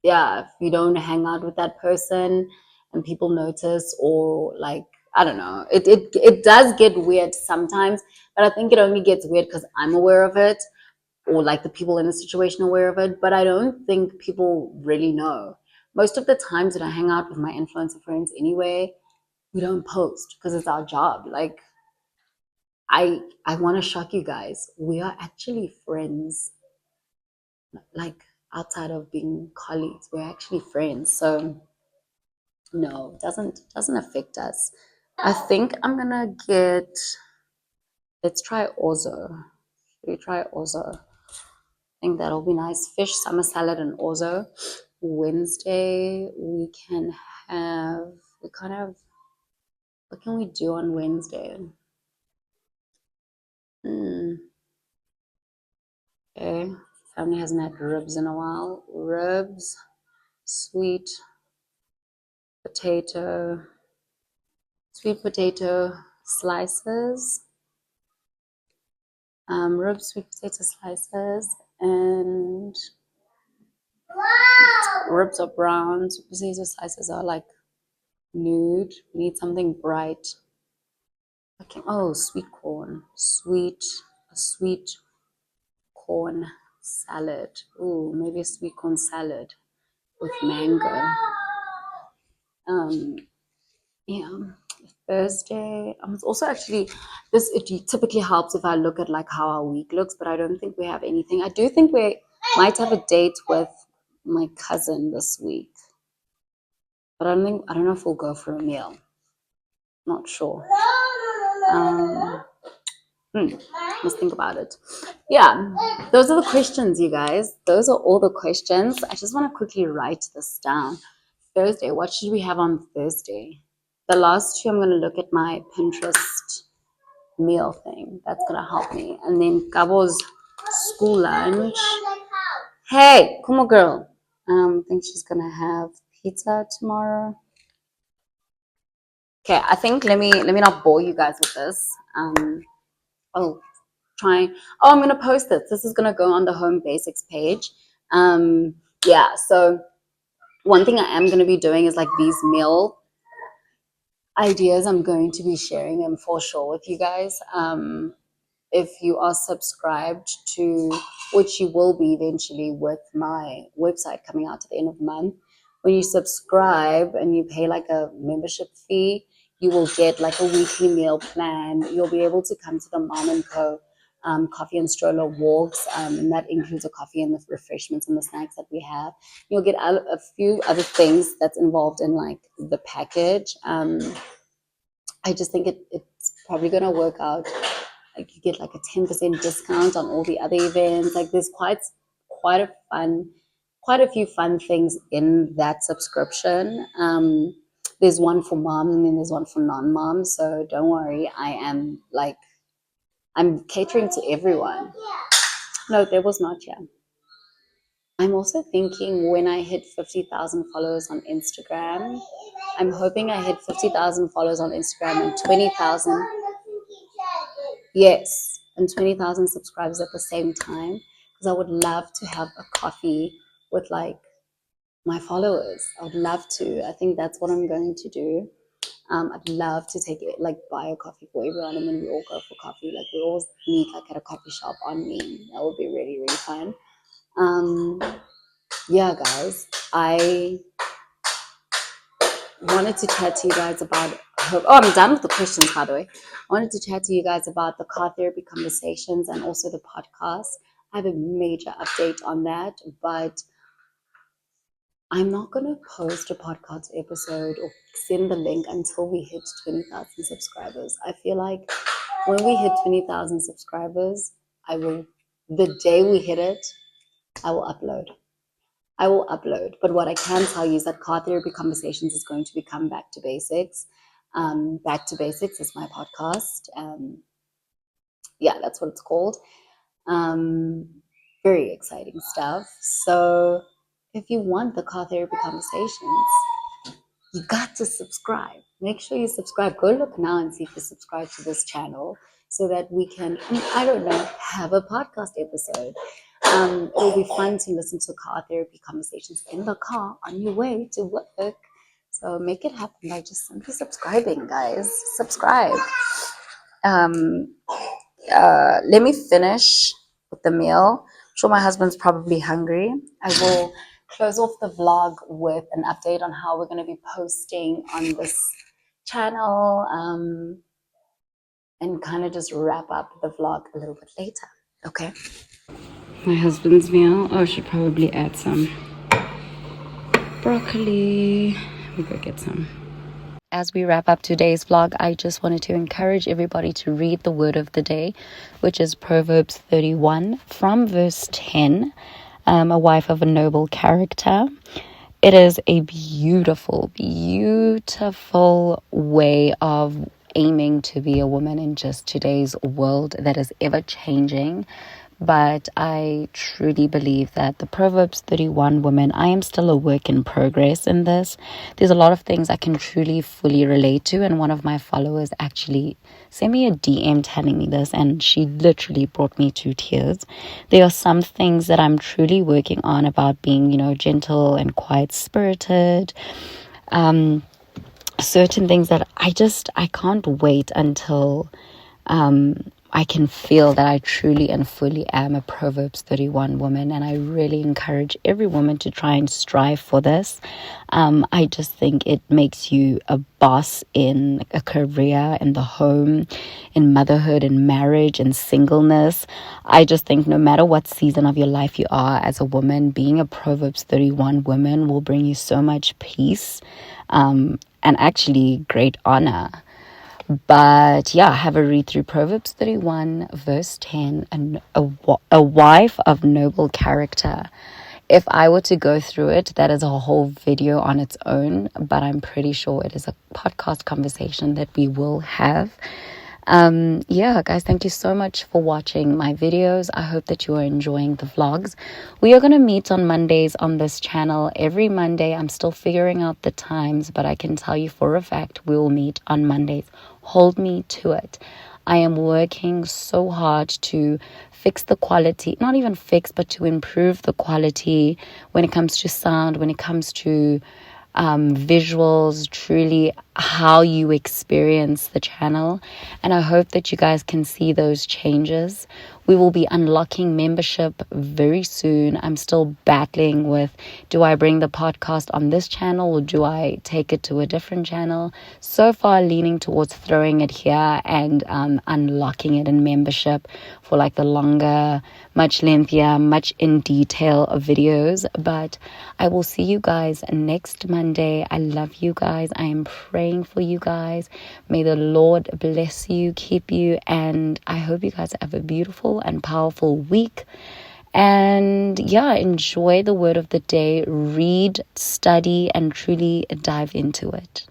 yeah, if you don't hang out with that person and people notice or like I don't know. It does get weird sometimes, but I think it only gets weird because I'm aware of it or like the people in the situation are aware of it. But I don't think people really know. Most of the times when I hang out with my influencer friends anyway, we don't post because it's our job. Like I want to shock you guys. We are actually friends. Like outside of being colleagues, we're actually friends. So no, doesn't affect us. I think I'm gonna get. Let's try orzo. Should we try orzo? I think that'll be nice. Fish, summer salad, and orzo. Wednesday we can have. We kind of. What can we do on Wednesday? Okay. Family hasn't had ribs in a while. Ribs, sweet potato, sweet potato slices. Ribs, sweet potato slices, and ribs are brown. Sweet potato slices are like nude. We need something bright. Okay. Oh, sweet corn. A sweet corn salad. Ooh, maybe a sweet corn salad with mango. Yeah. Thursday. It's also actually this. It typically helps if I look at like how our week looks, but I don't think we have anything. I do think we might have a date with my cousin this week, but I don't know if we'll go for a meal. Not sure. Um, Let's think about it. Yeah, those are the questions, you guys. Those are all the questions. I just want to quickly write this down. Thursday. What should we have on Thursday? The last two, I'm going to look at my Pinterest meal thing. That's going to help me. And then Gabo's school lunch. Hey, come on, girl. I think she's going to have pizza tomorrow. Okay, I think let me not bore you guys with this. Oh, I'm gonna post this. This is gonna go on the home basics page. Yeah, so one thing I am gonna be doing is like these meal ideas. I'm going to be sharing them for sure with you guys. If you are subscribed to, which you will be eventually with my website coming out at the end of the month, when you subscribe and you pay like a membership fee, you will get like a weekly meal plan. You'll be able to come to the Mom and Co. Coffee and stroller walks, and that includes a coffee and the refreshments and the snacks that we have. You'll get a few other things that's involved in like the package. I just think it's probably going to work out. Like you get like a 10% discount on all the other events. Like there's quite a few fun things in that subscription. There's one for mom and then there's one for non-mom. So don't worry, I'm catering to everyone. No, there was not yet. I'm also thinking when I hit 50,000 followers on Instagram, I'm hoping I hit 50,000 followers on Instagram and 20,000. Yes, and 20,000 subscribers at the same time, because I would love to have a coffee with like my followers. I would love to. I think that's what I'm going to do. I'd love to take it, like buy a coffee for everyone, and then we all go for coffee. Like we all meet like at a coffee shop on me. That would be really, really fun. Yeah, guys, I wanted to chat to you guys about. Oh, I'm done with the questions, by the way. I wanted to chat to you guys about the car therapy conversations and also the podcast. I have a major update on that, but I'm not going to post a podcast episode or send the link until we hit 20,000 subscribers. I feel like when we hit 20,000 subscribers, the day we hit it, I will upload. But what I can tell you is that Car Therapy Conversations is going to become Back to Basics. Back to Basics is my podcast. Yeah, that's what it's called. Very exciting stuff. So if you want the Car Therapy Conversations, you got to subscribe. Make sure you subscribe. Go look now and see if you subscribe to this channel so that we can, I don't know, have a podcast episode. It'll be fun to listen to car therapy conversations in the car on your way to work. So make it happen by just simply subscribing, guys. Subscribe. Let me finish with the meal. I'm sure my husband's probably hungry. I will close off the vlog with an update on how we're going to be posting on this channel, and kind of just wrap up the vlog a little bit later. Okay. My husband's meal. Oh, I should probably add some broccoli. We'll go get some. As we wrap up today's vlog, I just wanted to encourage everybody to read the word of the day, which is Proverbs 31 from verse 10, a wife of a noble character. It is a beautiful, beautiful way of aiming to be a woman in just today's world that is ever changing. But I truly believe that the Proverbs 31 woman, I am still a work in progress in this. There's a lot of things I can truly, fully relate to. And one of my followers actually sent me a DM telling me this, and she literally brought me to tears. There are some things that I'm truly working on about being, gentle and quiet-spirited. Certain things that I can't wait until I can feel that I truly and fully am a Proverbs 31 woman, and I really encourage every woman to try and strive for this. I just think it makes you a boss in a career, in the home, in motherhood, in marriage, in singleness. I just think no matter what season of your life you are as a woman, being a Proverbs 31 woman will bring you so much peace, and actually great honor. But yeah, have a read through Proverbs 31, verse 10, and a wife of noble character. If I were to go through it, that is a whole video on its own, but I'm pretty sure it is a podcast conversation that we will have. Yeah, guys, thank you so much for watching my videos. I hope that you are enjoying the vlogs. We are going to meet on Mondays on this channel every Monday. I'm still figuring out the times, but I can tell you for a fact we will meet on Mondays. Hold me to it. I am working so hard to fix the quality, not even fix, but to improve the quality when it comes to sound, when it comes to visuals, truly how you experience the channel. And I hope that you guys can see those changes. We will be unlocking membership very soon. I'm still battling with, do I bring the podcast on this channel or do I take it to a different channel? So far leaning towards throwing it here and unlocking it in membership for like the longer, much lengthier, much in detail of videos. But I will see you guys next Monday. I love you guys. I am praying for you guys. May the Lord bless you, keep you, and I hope you guys have a beautiful and powerful week. And yeah, enjoy the word of the day. Read, study, and truly dive into it.